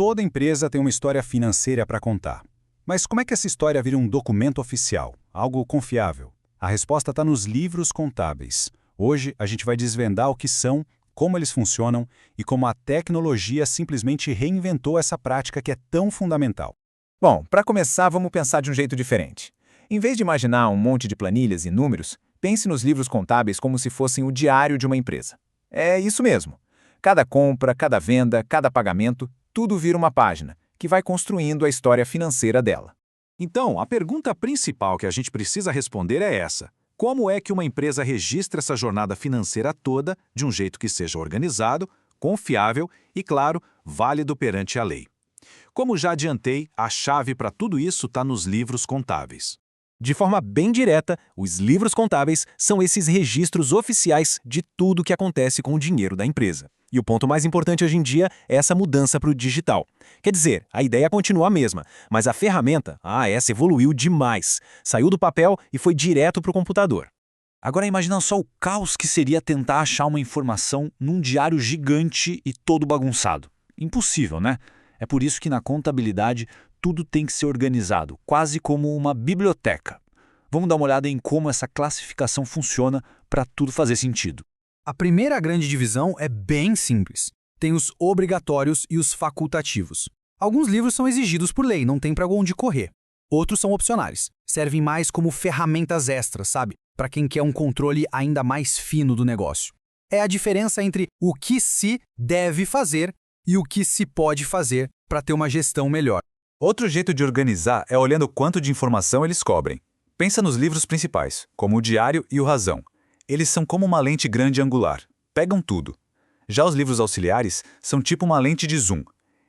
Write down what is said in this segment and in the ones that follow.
Toda empresa tem uma história financeira para contar. Mas como é que essa história vira um documento oficial, algo confiável? A resposta está nos livros contábeis. Hoje a gente vai desvendar o que são, como eles funcionam e como a tecnologia simplesmente reinventou essa prática que é tão fundamental. Bom, para começar, vamos pensar de um jeito diferente. Em vez de imaginar um monte de planilhas e números, pense nos livros contábeis como se fossem o diário de uma empresa. É isso mesmo. Cada compra, cada venda, cada pagamento, tudo vira uma página, que vai construindo a história financeira dela. Então, a pergunta principal que a gente precisa responder é essa: como é que uma empresa registra essa jornada financeira toda de um jeito que seja organizado, confiável e, claro, válido perante a lei? Como já adiantei, a chave para tudo isso está nos livros contábeis. De forma bem direta, os livros contábeis são esses registros oficiais de tudo que acontece com o dinheiro da empresa. E o ponto mais importante hoje em dia é essa mudança para o digital. Quer dizer, a ideia continua a mesma, mas a ferramenta, essa evoluiu demais. Saiu do papel e foi direto para o computador. Agora imagina só o caos que seria tentar achar uma informação num diário gigante e todo bagunçado. Impossível, né? É por isso que na contabilidade tudo tem que ser organizado, quase como uma biblioteca. Vamos dar uma olhada em como essa classificação funciona para tudo fazer sentido. A primeira grande divisão é bem simples. Tem os obrigatórios e os facultativos. Alguns livros são exigidos por lei, não tem para onde correr. Outros são opcionais. Servem mais como ferramentas extras, sabe? Para quem quer um controle ainda mais fino do negócio. É a diferença entre o que se deve fazer e o que se pode fazer para ter uma gestão melhor. Outro jeito de organizar é olhando quanto de informação eles cobrem. Pensa nos livros principais, como o Diário e o Razão. Eles são como uma lente grande angular. Pegam tudo. Já os livros auxiliares são tipo uma lente de zoom.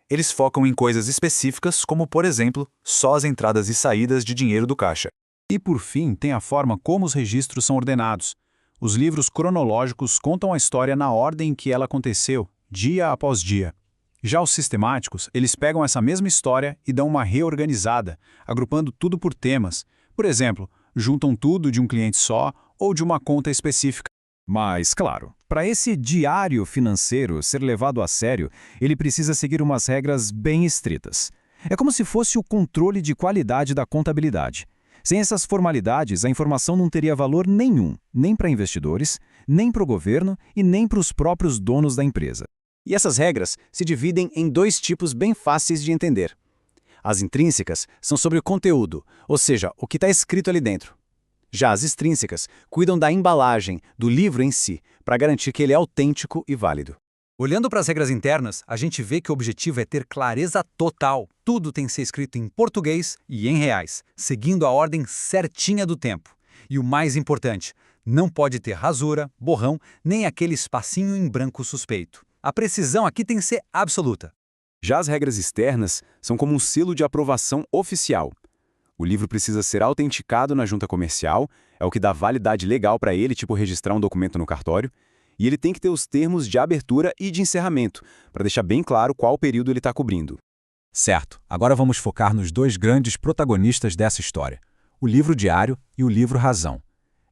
Eles focam em coisas específicas, como, por exemplo, só as entradas e saídas de dinheiro do caixa. E por fim, tem a forma como os registros são ordenados. Os livros cronológicos contam a história na ordem em que ela aconteceu, dia após dia. Já os sistemáticos, eles pegam essa mesma história e dão uma reorganizada, agrupando tudo por temas. Por exemplo, juntam tudo de um cliente só ou de uma conta específica. Mas, claro, para esse diário financeiro ser levado a sério, ele precisa seguir umas regras bem estritas. É como se fosse o controle de qualidade da contabilidade. Sem essas formalidades, a informação não teria valor nenhum, nem para investidores, nem para o governo e nem para os próprios donos da empresa. E essas regras se dividem em dois tipos bem fáceis de entender. As intrínsecas são sobre o conteúdo, ou seja, o que está escrito ali dentro. Já as extrínsecas cuidam da embalagem, do livro em si, para garantir que ele é autêntico e válido. Olhando para as regras internas, a gente vê que o objetivo é ter clareza total. Tudo tem que ser escrito em português e em reais, seguindo a ordem certinha do tempo. E o mais importante, não pode ter rasura, borrão, nem aquele espacinho em branco suspeito. A precisão aqui tem que ser absoluta. Já as regras externas são como um selo de aprovação oficial. O livro precisa ser autenticado na junta comercial, é o que dá validade legal para ele, tipo registrar um documento no cartório, e ele tem que ter os termos de abertura e de encerramento, para deixar bem claro qual período ele está cobrindo. Certo, agora vamos focar nos dois grandes protagonistas dessa história, o livro diário e o livro Razão.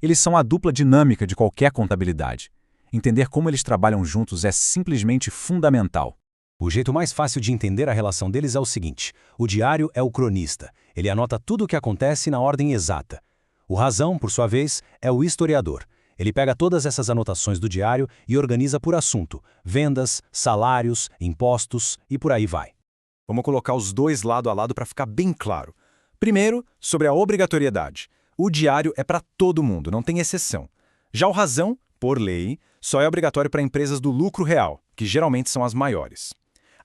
Eles são a dupla dinâmica de qualquer contabilidade. Entender como eles trabalham juntos é simplesmente fundamental. O jeito mais fácil de entender a relação deles é o seguinte: o diário é o cronista. Ele anota tudo o que acontece na ordem exata. O Razão, por sua vez, é o historiador. Ele pega todas essas anotações do diário e organiza por assunto: vendas, salários, impostos e por aí vai. Vamos colocar os dois lado a lado para ficar bem claro. Primeiro, sobre a obrigatoriedade. O diário é para todo mundo, não tem exceção. Já o Razão, por lei, só é obrigatório para empresas do lucro real, que geralmente são as maiores.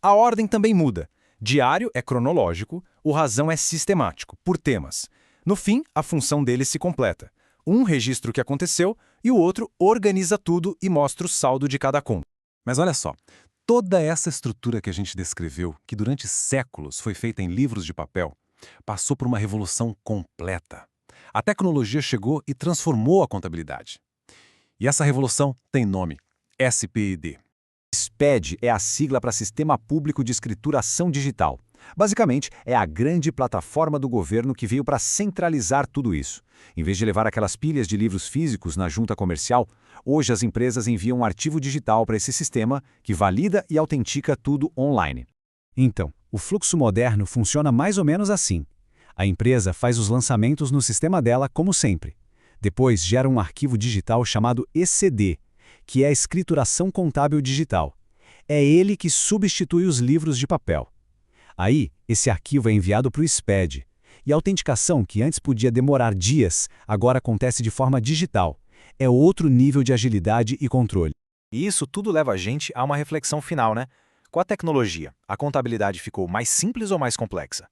A ordem também muda. Diário é cronológico, o Razão é sistemático, por temas. No fim, a função deles se completa. Um registra o que aconteceu e o outro organiza tudo e mostra o saldo de cada conta. Mas olha só, toda essa estrutura que a gente descreveu, que durante séculos foi feita em livros de papel, passou por uma revolução completa. A tecnologia chegou e transformou a contabilidade. E essa revolução tem nome: SPED. SPED é a sigla para Sistema Público de Escrituração Digital. Basicamente, é a grande plataforma do governo que veio para centralizar tudo isso. Em vez de levar aquelas pilhas de livros físicos na junta comercial, hoje as empresas enviam um arquivo digital para esse sistema que valida e autentica tudo online. Então, O fluxo moderno funciona mais ou menos assim. A empresa faz os lançamentos no sistema dela, como sempre. Depois gera um arquivo digital chamado ECD, que é a escrituração contábil digital. É ele que substitui os livros de papel. Aí, esse arquivo é enviado para o SPED. E a autenticação, que antes podia demorar dias, agora acontece de forma digital. É outro nível de agilidade e controle. E isso tudo leva a gente a uma reflexão final, né? Com a tecnologia, a contabilidade ficou mais simples ou mais complexa?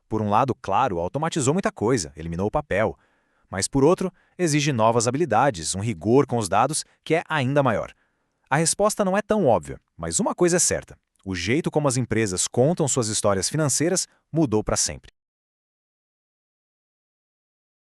Por um lado, claro, automatizou muita coisa, eliminou o papel. Mas por outro, exige novas habilidades, um rigor com os dados que é ainda maior. A resposta não é tão óbvia, mas uma coisa é certa: o jeito como as empresas contam suas histórias financeiras mudou para sempre.